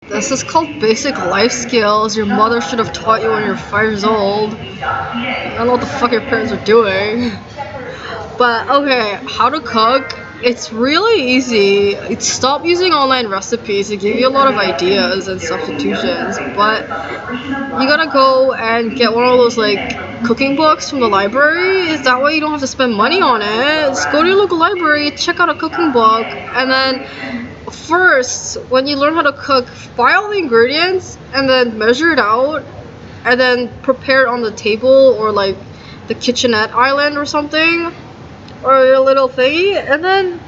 This is called basic life skills. Your mother should have taught you when you're 5 years old. I don't know what the fuck your parents are doing. But okay, how to cook. It's really easy. Stop using online recipes. They give you a lot of ideas and substitutions. But you gotta go and get one of those like cooking books from the library. Is that way you don't have to spend money on it. Just go to your local library, check out a cooking book, and then first, when you learn how to cook, buy all the ingredients and then measure it out and then prepare it on the table or like the kitchenette island or something or your little thingy, and then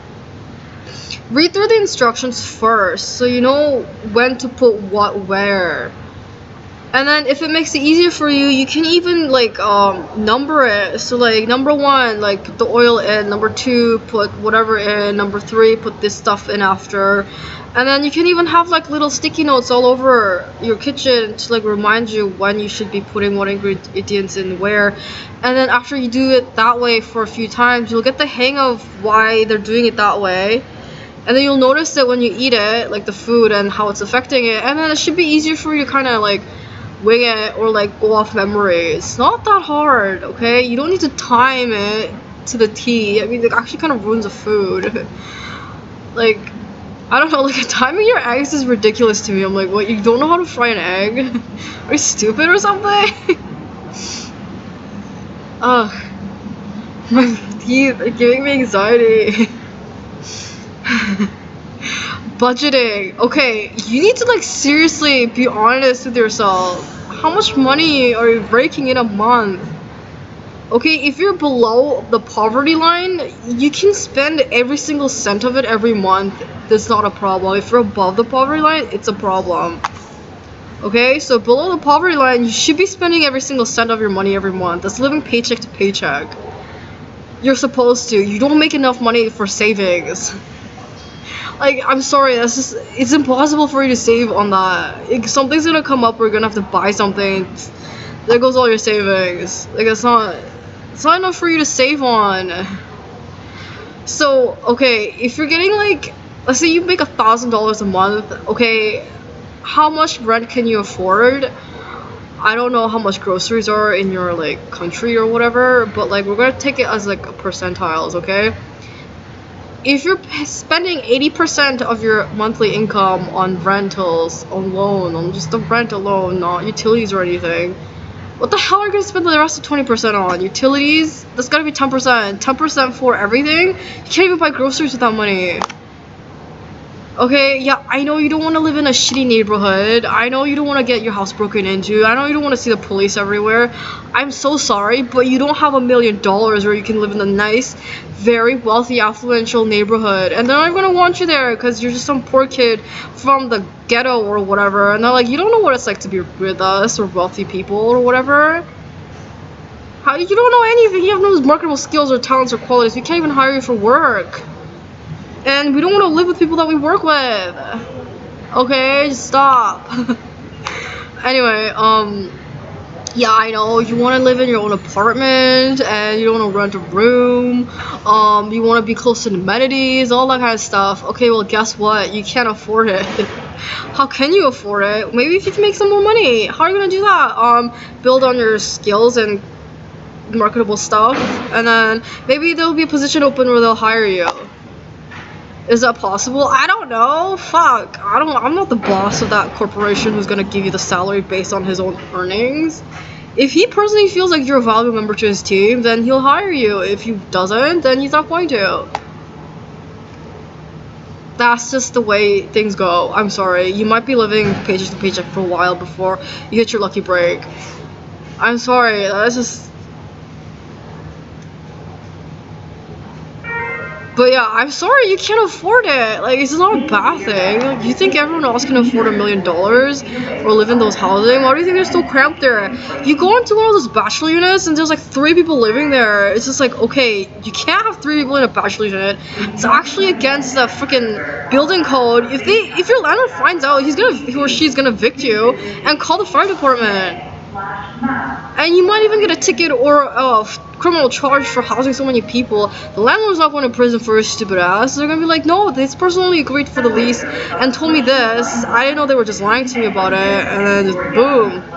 read through the instructions first so you know when to put what where. And then if it makes it easier for you, you can even like number it. So like number 1, like put the oil in, number 2, put whatever in, number 3, put this stuff in after. And then you can even have like little sticky notes all over your kitchen to like remind you when you should be putting what ingredients in where. And then after you do it that way for a few times, you'll get the hang of why they're doing it that way. And then you'll notice it when you eat it, like the food and how it's affecting it. And then it should be easier for you to kind of like wing it or like go off memory. It's not that hard, okay? You don't need to time it to the T. I mean, it actually kind of ruins the food. Like, I don't know, like timing your eggs is ridiculous to me. I'm like, what, you don't know how to fry an egg? Are you stupid or something? Ugh. My teeth are giving me anxiety. Budgeting. Okay, you need to like seriously be honest with yourself. How much money are you raking in a month? Okay, if you're below the poverty line, you can spend every single cent of it every month. That's not a problem. If you're above the poverty line, it's a problem. Okay, so below the poverty line, you should be spending every single cent of your money every month. That's living paycheck to paycheck. You're supposed to. You don't make enough money for savings. Like, I'm sorry, that's just, it's impossible for you to save on that. Something's gonna come up, we're gonna have to buy something. There goes all your savings. Like, it's not enough for you to save on. So, okay, if you're getting like, let's say you make $1,000 a month, okay, how much rent can you afford? I don't know how much groceries are in your like country or whatever, but like we're gonna take it as like percentiles, okay? If you're spending 80% of your monthly income on rentals alone, on just the rent alone, not utilities or anything, what the hell are you gonna spend the rest of 20% on? Utilities? That's gotta be 10%. 10% for everything? You can't even buy groceries with that money. Okay, yeah, I know you don't want to live in a shitty neighborhood. I know you don't want to get your house broken into. I know you don't want to see the police everywhere. I'm so sorry, but you don't have $1 million where you can live in a nice, very wealthy, affluential neighborhood. And they're not going to want you there because you're just some poor kid from the ghetto or whatever. And they're like, you don't know what it's like to be with us or wealthy people or whatever. How, you don't know anything. You have no marketable skills or talents or qualities. We can't even hire you for work. And we don't want to live with people that we work with. Okay, just stop. Anyway, yeah, I know you want to live in your own apartment and you don't want to rent a room. You want to be close to amenities, all that kind of stuff. Okay, well, guess what? You can't afford it. How can you afford it? Maybe if you can make some more money. How are you gonna do that? Build on your skills and marketable stuff, and then maybe there'll be a position open where they'll hire you. Is that possible? I don't know. Fuck. I'm not the boss of that corporation who's gonna give you the salary based on his own earnings. If he personally feels like you're a valuable member to his team, then he'll hire you. If he doesn't, then he's not going to. That's just the way things go. I'm sorry. You might be living paycheck to paycheck for a while before you get your lucky break. I'm sorry. That's just... But yeah, I'm sorry you can't afford it. Like, it's not a bad thing. Like, you think everyone else can afford $1 million or live in those housing? Why do you think they're still cramped there? You go into one of those bachelor units and there's like 3 people living there. It's just like, okay, you can't have 3 people in a bachelor unit. It's actually against the freaking building code. If your landlord finds out, he or she's gonna evict you and call the fire department. and you might even get a ticket or a criminal charge for housing so many people. The landlord's not going to prison for his stupid ass. They're gonna be like, no, this person only agreed for the lease and told me this. I didn't know they were just lying to me about it, and then boom.